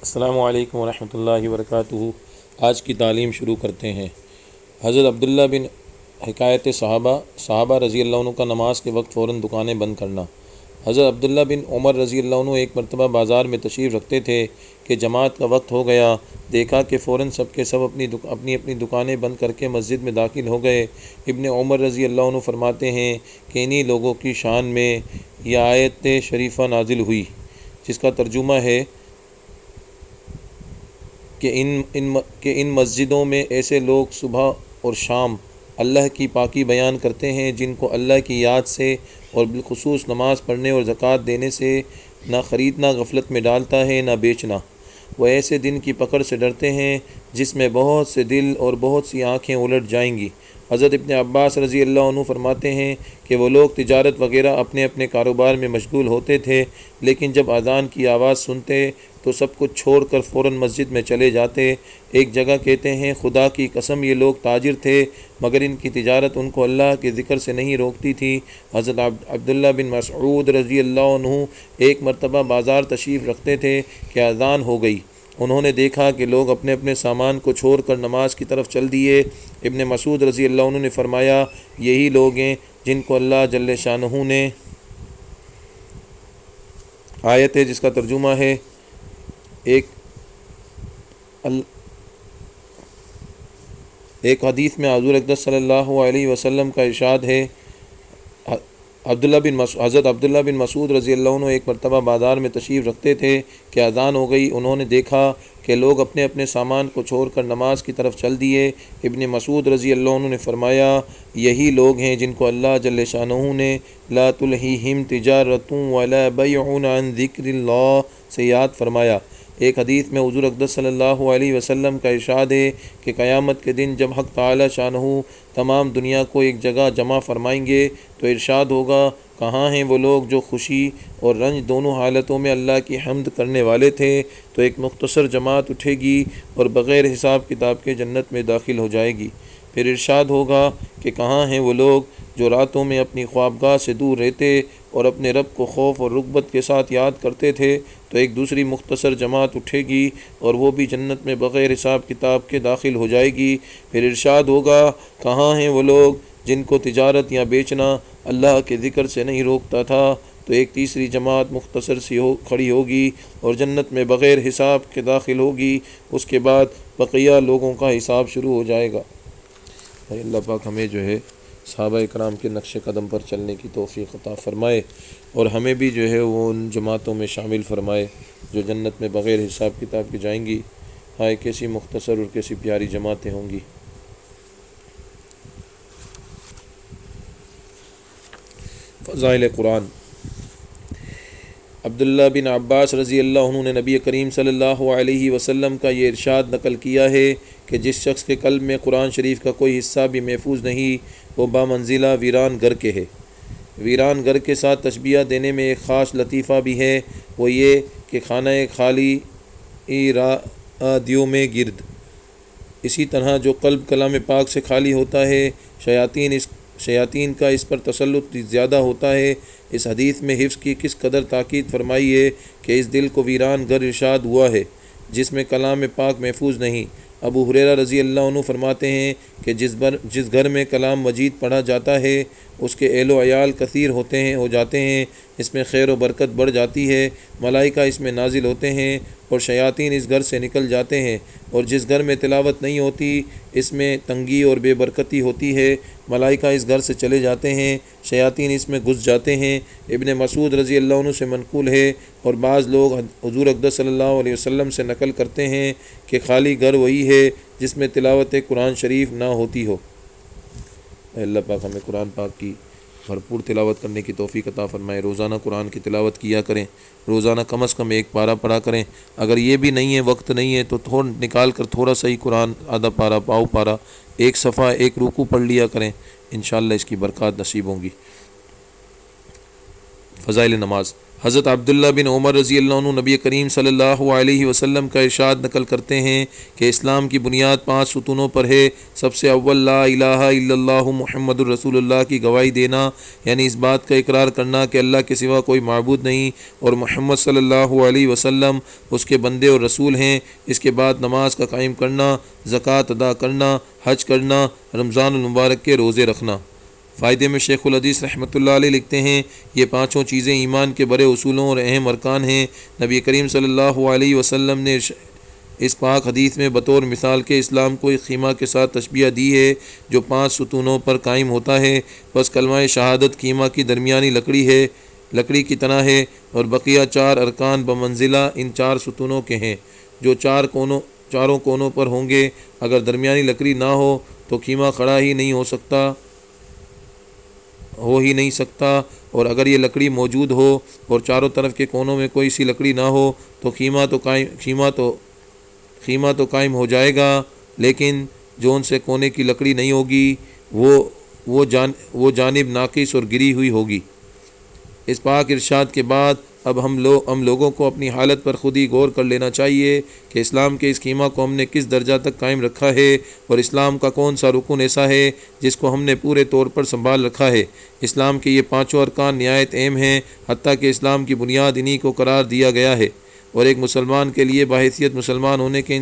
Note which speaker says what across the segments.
Speaker 1: السلام علیکم ورحمۃ اللہ وبرکاتہ۔ آج کی تعلیم شروع کرتے ہیں۔ حضرت عبداللہ بن حکایت صحابہ رضی اللہ عنہ کا نماز کے وقت فوراً دکانیں بند کرنا۔ حضرت عبداللہ بن عمر رضی اللہ عنہ ایک مرتبہ بازار میں تشریف رکھتے تھے کہ جماعت کا وقت ہو گیا، دیکھا کہ فوراً سب کے سب اپنی دکانیں بند کر کے مسجد میں داخل ہو گئے۔ ابن عمر رضی اللہ عنہ فرماتے ہیں کہ انہی لوگوں کی شان میں یہ آیت شریفہ نازل ہوئی، جس کا ترجمہ ہے کہ ان مسجدوں میں ایسے لوگ صبح اور شام اللہ کی پاکی بیان کرتے ہیں جن کو اللہ کی یاد سے اور بالخصوص نماز پڑھنے اور زکوٰۃ دینے سے نہ خریدنا غفلت میں ڈالتا ہے نہ بیچنا۔ وہ ایسے دن کی پکڑ سے ڈرتے ہیں جس میں بہت سے دل اور بہت سی آنکھیں الٹ جائیں گی۔ حضرت ابن عباس رضی اللہ عنہ فرماتے ہیں کہ وہ لوگ تجارت وغیرہ اپنے اپنے کاروبار میں مشغول ہوتے تھے، لیکن جب اذان کی آواز سنتے تو سب کچھ چھوڑ کر فوراً مسجد میں چلے جاتے۔ ایک جگہ کہتے ہیں خدا کی قسم یہ لوگ تاجر تھے مگر ان کی تجارت ان کو اللہ کے ذکر سے نہیں روکتی تھی۔ حضرت عبداللہ بن مسعود رضی اللہ عنہ ایک مرتبہ بازار تشریف رکھتے تھے کہ اذان ہو گئی۔ انہوں نے دیکھا کہ لوگ اپنے اپنے سامان کو چھوڑ کر نماز کی طرف چل دیے۔ ابن مسعود رضی اللہ عنہ نے فرمایا یہی لوگ ہیں جن کو اللہ جل شانہ نے آیت ہے جس کا ترجمہ ہے ایک حدیث میں حضور اقدس صلی اللہ علیہ وسلم کا ارشاد ہے۔ حضرت عبداللہ بن مسعود رضی اللہ عنہ ایک مرتبہ بازار میں تشریف رکھتے تھے کہ اذان ہو گئی۔ انہوں نے دیکھا کہ لوگ اپنے اپنے سامان کو چھوڑ کر نماز کی طرف چل دیے۔ ابن مسعود رضی اللہ عنہ نے فرمایا یہی لوگ ہیں جن کو اللہ جل شانہ نے لا تلہیہم تجارۃ ولا بیع عن ذکر اللہ سے یاد فرمایا۔ ایک حدیث میں حضور اقدس صلی اللہ علیہ وسلم کا ارشاد ہے کہ قیامت کے دن جب حق تعالی شانہ تمام دنیا کو ایک جگہ جمع فرمائیں گے تو ارشاد ہوگا کہاں ہیں وہ لوگ جو خوشی اور رنج دونوں حالتوں میں اللہ کی حمد کرنے والے تھے؟ تو ایک مختصر جماعت اٹھے گی اور بغیر حساب کتاب کے جنت میں داخل ہو جائے گی۔ پھر ارشاد ہوگا کہ کہاں ہیں وہ لوگ جو راتوں میں اپنی خوابگاہ سے دور رہتے اور اپنے رب کو خوف اور رغبت کے ساتھ یاد کرتے تھے؟ تو ایک دوسری مختصر جماعت اٹھے گی اور وہ بھی جنت میں بغیر حساب کتاب کے داخل ہو جائے گی۔ پھر ارشاد ہوگا کہاں ہیں وہ لوگ جن کو تجارت یا بیچنا اللہ کے ذکر سے نہیں روکتا تھا؟ تو ایک تیسری جماعت مختصر سی کھڑی ہوگی اور جنت میں بغیر حساب کے داخل ہوگی۔ اس کے بعد بقیہ لوگوں کا حساب شروع ہو جائے گا۔ اللہ پاک ہمیں جو ہے صحابہ اکرام کے نقش قدم پر چلنے کی توفیق عطا فرمائے اور ہمیں بھی جو ہے وہ ان جماعتوں میں شامل فرمائے جو جنت میں بغیر حساب کتاب کے جائیں گی۔ ہائے کیسی مختصر اور کیسی پیاری جماعتیں ہوں گی۔ فضائل قرآن۔ عبداللہ بن عباس رضی اللہ عنہ نے نبی کریم صلی اللہ علیہ وسلم کا یہ ارشاد نقل کیا ہے کہ جس شخص کے قلب میں قرآن شریف کا کوئی حصہ بھی محفوظ نہیں وہ بامنزلہ ویران گھر کے ہے۔ ویران گھر کے ساتھ تشبیہ دینے میں ایک خاص لطیفہ بھی ہے، وہ یہ کہ خانہ خالی رادیوں میں گرد۔ اسی طرح جو قلب کلام پاک سے خالی ہوتا ہے شیاطین کا اس پر تسلط زیادہ ہوتا ہے۔ اس حدیث میں حفظ کی کس قدر تاکید فرمائی ہے کہ اس دل کو ویران گھر ارشاد ہوا ہے جس میں کلام پاک محفوظ نہیں۔ ابو ہریرہ رضی اللہ عنہ فرماتے ہیں کہ جس گھر میں کلام مجید پڑھا جاتا ہے اس کے اہل و عیال کثیر ہو جاتے ہیں، اس میں خیر و برکت بڑھ جاتی ہے، ملائکہ اس میں نازل ہوتے ہیں اور شیاطین اس گھر سے نکل جاتے ہیں، اور جس گھر میں تلاوت نہیں ہوتی اس میں تنگی اور بے برکتی ہوتی ہے، ملائکہ اس گھر سے چلے جاتے ہیں، شیاطین اس میں گھس جاتے ہیں۔ ابن مسعود رضی اللہ عنہ سے منقول ہے اور بعض لوگ حضور اقدس صلی اللہ علیہ وسلم سے نقل کرتے ہیں کہ خالی گھر وہی ہے جس میں تلاوت قرآن شریف نہ ہوتی ہو۔ اللہ پاک ہمیں قرآن پاک کی بھرپور تلاوت کرنے کی توفیق عطا فرمائے۔ روزانہ قرآن کی تلاوت کیا کریں، روزانہ کم از کم ایک پارہ پڑھا کریں۔ اگر یہ بھی نہیں ہے، وقت نہیں ہے، تو نکال کر تھوڑا سا ہی قرآن، آدھا پارہ، پاؤ پارہ، ایک صفحہ، ایک رکوع پڑھ لیا کریں، انشاءاللہ اس کی برکات نصیب ہوں گی۔ فضائل نماز۔ حضرت عبداللہ بن عمر رضی اللہ عنہ نبی کریم صلی اللہ علیہ وسلم کا ارشاد نقل کرتے ہیں کہ اسلام کی بنیاد 5 ستونوں پر ہے۔ سب سے اول لا الہ الا اللہ محمد الرسول اللہ کی گواہی دینا، یعنی اس بات کا اقرار کرنا کہ اللہ کے سوا کوئی معبود نہیں اور محمد صلی اللہ علیہ وسلم اس کے بندے اور رسول ہیں۔ اس کے بعد نماز کا قائم کرنا، زکوٰۃ ادا کرنا، حج کرنا، رمضان المبارک کے روزے رکھنا۔ فائدے میں شیخ الحدیث رحمۃ اللہ علیہ لکھتے ہیں یہ 5 چیزیں ایمان کے بڑے اصولوں اور اہم ارکان ہیں۔ نبی کریم صلی اللہ علیہ وسلم نے اس پاک حدیث میں بطور مثال کے اسلام کو ایک خیمہ کے ساتھ تشبیہ دی ہے جو 5 ستونوں پر قائم ہوتا ہے۔ بس کلمہ شہادت خیمہ کی درمیانی لکڑی کی طرح ہے اور بقیہ 4 ارکان بمنزلہ ان 4 ستونوں کے ہیں جو چاروں کونوں پر ہوں گے۔ اگر درمیانی لکڑی نہ ہو تو خیمہ کھڑا ہی نہیں ہو سکتا اور اگر یہ لکڑی موجود ہو اور چاروں طرف کے کونوں میں کوئی سی لکڑی نہ ہو تو خیمہ تو قائم ہو جائے گا، لیکن جو ان سے کونے کی لکڑی نہیں ہوگی وہ جانب ناقص اور گری ہوئی ہوگی۔ اس پاک ارشاد کے بعد اب ہم لوگوں کو اپنی حالت پر خود ہی غور کر لینا چاہیے کہ اسلام کے اس خیمہ کو ہم نے کس درجہ تک قائم رکھا ہے اور اسلام کا کون سا رکن ایسا ہے جس کو ہم نے پورے طور پر سنبھال رکھا ہے۔ اسلام کے یہ 5 ارکان نہایت اہم ہیں، حتیٰ کہ اسلام کی بنیاد انہی کو قرار دیا گیا ہے اور ایک مسلمان کے لیے بحیثیت مسلمان ہونے کے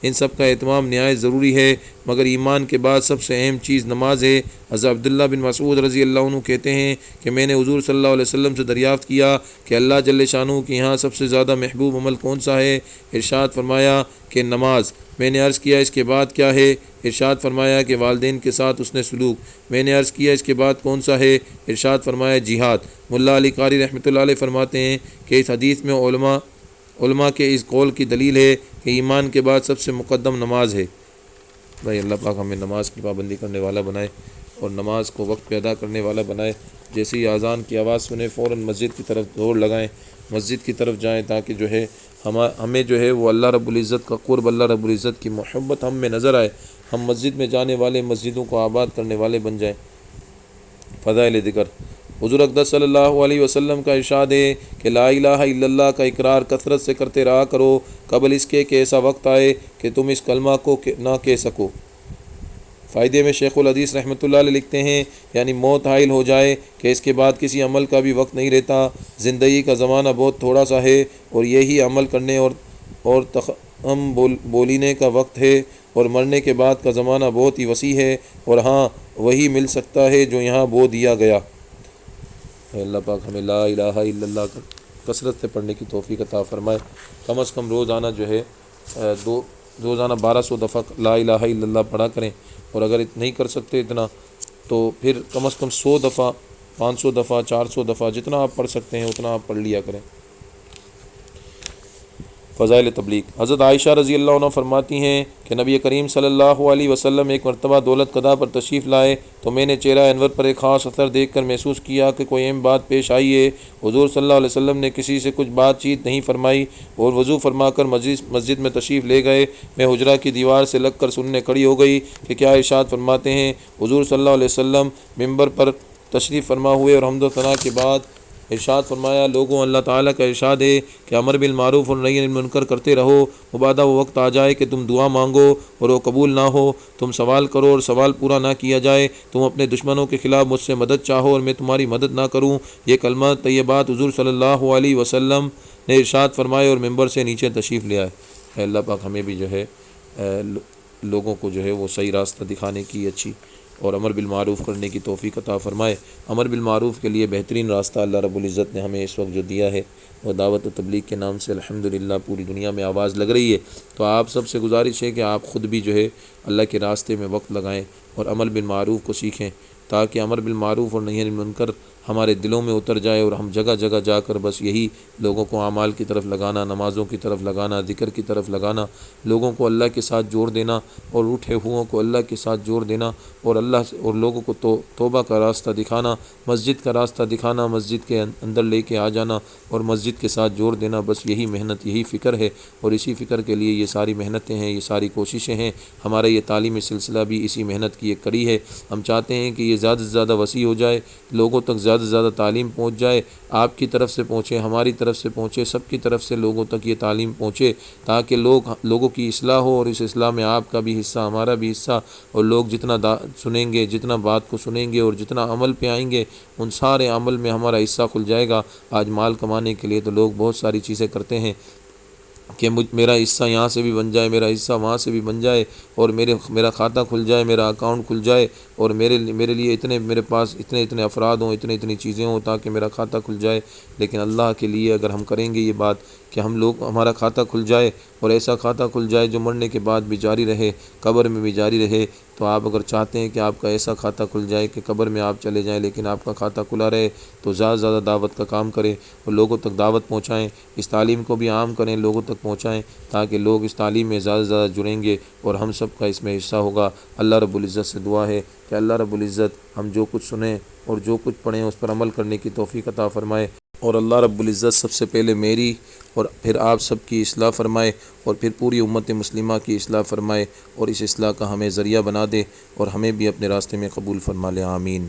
Speaker 1: ان سب کا اہتمام نہایت ضروری ہے، مگر ایمان کے بعد سب سے اہم چیز نماز ہے۔ حضرت عبداللہ بن مسعود رضی اللہ عنہ کہتے ہیں کہ میں نے حضور صلی اللہ علیہ وسلم سے دریافت کیا کہ اللہ جل شانہ کے یہاں سب سے زیادہ محبوب عمل کون سا ہے؟ ارشاد فرمایا کہ نماز۔ میں نے عرض کیا اس کے بعد کیا ہے؟ ارشاد فرمایا کہ والدین کے ساتھ حسن سلوک۔ میں نے عرض کیا اس کے بعد کون سا ہے؟ ارشاد فرمایا جہاد۔ ملا علی قاری رحمۃ اللہ علیہ فرماتے ہیں کہ اس حدیث میں علماء کے اس قول کی دلیل ہے کہ ایمان کے بعد سب سے مقدم نماز ہے۔ بھائی اللہ پاک ہمیں نماز کی پابندی کرنے والا بنائے اور نماز کو وقت پہ ادا کرنے والا بنائے۔ جیسے ہی اذان کی آواز سنیں فوراً مسجد کی طرف دوڑ لگائیں، مسجد کی طرف جائیں تاکہ جو ہے ہمیں جو ہے وہ اللہ رب العزت کا قرب، اللہ رب العزت کی محبت ہم میں نظر آئے، ہم مسجد میں جانے والے مسجدوں کو آباد کرنے والے بن جائیں۔ فضائل ذکر۔ حضور اقدس صلی اللہ علیہ وسلم کا ارشاد ہے کہ لا الہ الا اللہ کا اقرار کثرت سے کرتے رہا کرو قبل اس کے کہ ایسا وقت آئے کہ تم اس کلمہ کو نہ کہہ سکو۔ فائدے میں شیخ الحدیث رحمۃ اللہ علیہ لکھتے ہیں یعنی موت حائل ہو جائے کہ اس کے بعد کسی عمل کا بھی وقت نہیں رہتا۔ زندگی کا زمانہ بہت تھوڑا سا ہے اور یہی عمل کرنے اور تخم بولینے کا وقت ہے، اور مرنے کے بعد کا زمانہ بہت ہی وسیع ہے اور ہاں وہی مل سکتا ہے جو یہاں بو دیا گیا۔ اللہ پاک ہمیں لا الہ الا اللہ کا کثرت سے پڑھنے کی توفیق عطا فرمائے۔ کم از کم روزانہ جو ہے روزانہ 1200 دفعہ لا الہ الا اللہ پڑھا کریں، اور اگر نہیں کر سکتے اتنا تو پھر کم از کم 100 دفعہ، 500 دفعہ، 400 دفعہ، جتنا آپ پڑھ سکتے ہیں اتنا آپ پڑھ لیا کریں۔ فضائل تبلیغ۔ حضرت عائشہ رضی اللہ عنہ فرماتی ہیں کہ نبی کریم صلی اللہ علیہ وسلم ایک مرتبہ دولت قضا پر تشریف لائے تو میں نے چہرہ انور پر ایک خاص اثر دیکھ کر محسوس کیا کہ کوئی اہم بات پیش آئی ہے۔ حضور صلی اللہ علیہ وسلم نے کسی سے کچھ بات چیت نہیں فرمائی اور وضو فرما کر مسجد میں تشریف لے گئے۔ میں حجرہ کی دیوار سے لگ کر سننے کھڑی ہو گئی کہ کیا ارشاد فرماتے ہیں۔ حضور صلی اللہ علیہ وسلم ممبر پر تشریف فرما ہوئے اور حمد و ثنا کے بعد ارشاد فرمایا، لوگوں اللہ تعالیٰ کا ارشاد ہے کہ امر بالمعروف اور نہی عن المنکر کرتے رہو، مبادا وہ وقت آ جائے کہ تم دعا مانگو اور وہ قبول نہ ہو، تم سوال کرو اور سوال پورا نہ کیا جائے، تم اپنے دشمنوں کے خلاف مجھ سے مدد چاہو اور میں تمہاری مدد نہ کروں۔ یہ کلمہ طیبات حضور صلی اللہ علیہ وسلم نے ارشاد فرمائے اور ممبر سے نیچے تشریف لے آئے۔ اے اللہ پاک ہمیں بھی جو ہے لوگوں کو جو ہے وہ صحیح راستہ دکھانے کی اچھی اور امر بالمعروف کرنے کی توفیق عطا فرمائے۔ امر بالمعروف کے لیے بہترین راستہ اللہ رب العزت نے ہمیں اس وقت جو دیا ہے وہ دعوت و تبلیغ کے نام سے الحمدللہ پوری دنیا میں آواز لگ رہی ہے۔ تو آپ سب سے گزارش ہے کہ آپ خود بھی جو ہے اللہ کے راستے میں وقت لگائیں اور امر بالمعروف کو سیکھیں، تاکہ امر بالمعروف اور نہی عن المنکر ہمارے دلوں میں اتر جائے اور ہم جگہ جگہ جا کر بس یہی لوگوں کو اعمال کی طرف لگانا، نمازوں کی طرف لگانا، ذکر کی طرف لگانا، لوگوں کو اللہ کے ساتھ جوڑ دینا اور اٹھے ہوئوں کو اللہ کے ساتھ جوڑ دینا اور لوگوں کو توبہ کا راستہ دکھانا، مسجد کا راستہ دکھانا، مسجد کے اندر لے کے آ جانا اور مسجد کے ساتھ جوڑ دینا، بس یہی محنت، یہی فکر ہے اور اسی فکر کے لیے یہ ساری محنتیں ہیں، یہ ساری کوششیں ہیں۔ ہمارا یہ تعلیمی سلسلہ بھی اسی محنت کی ایک کڑی ہے۔ ہم چاہتے ہیں کہ یہ زیادہ سے زیادہ وسیع ہو جائے، لوگوں تک زیادہ زیادہ سے زیادہ تعلیم پہنچ جائے، آپ کی طرف سے پہنچے، ہماری طرف سے پہنچے، سب کی طرف سے لوگوں تک یہ تعلیم پہنچے، تاکہ لوگوں کی اصلاح ہو، اور اس اصلاح میں آپ کا بھی حصہ، ہمارا بھی حصہ، اور لوگ جتنا سنیں گے، جتنا بات کو سنیں گے اور جتنا عمل پہ آئیں گے، ان سارے عمل میں ہمارا حصہ کھل جائے گا۔ آج مال کمانے کے لیے تو لوگ بہت ساری چیزیں کرتے ہیں کہ میرا حصہ یہاں سے بھی بن جائے، میرا حصہ وہاں سے بھی بن جائے، اور میرا کھاتہ کھل جائے، میرا اکاؤنٹ کھل جائے، اور میرے لیے میرے پاس اتنے افراد ہوں، اتنی چیزیں ہوں تاکہ میرا کھاتہ کھل جائے۔ لیکن اللہ کے لیے اگر ہم کریں گے یہ بات کہ ہمارا کھاتہ کھل جائے، اور ایسا کھاتہ کھل جائے جو مرنے کے بعد بھی جاری رہے، قبر میں بھی جاری رہے، تو آپ اگر چاہتے ہیں کہ آپ کا ایسا کھاتہ کھل جائے کہ قبر میں آپ چلے جائیں لیکن آپ کا کھاتہ کھلا رہے، تو زیادہ سے زیادہ دعوت کا کام کریں اور لوگوں تک دعوت پہنچائیں، اس تعلیم کو بھی عام کریں، لوگوں تک پہنچائیں، تاکہ لوگ اس تعلیم میں زیادہ سے زیادہ جڑیں گے اور ہم سب کا اس میں حصہ ہوگا۔ اللہ رب العزت سے دعا ہے کہ اللہ رب العزت ہم جو کچھ سنیں اور جو کچھ پڑھیں اس پر عمل کرنے کی توفیق عطا فرمائے، اور اللہ رب العزت سب سے پہلے میری اور پھر آپ سب کی اصلاح فرمائے، اور پھر پوری امت مسلمہ کی اصلاح فرمائے، اور اس اصلاح کا ہمیں ذریعہ بنا دے، اور ہمیں بھی اپنے راستے میں قبول فرما لے، آمین۔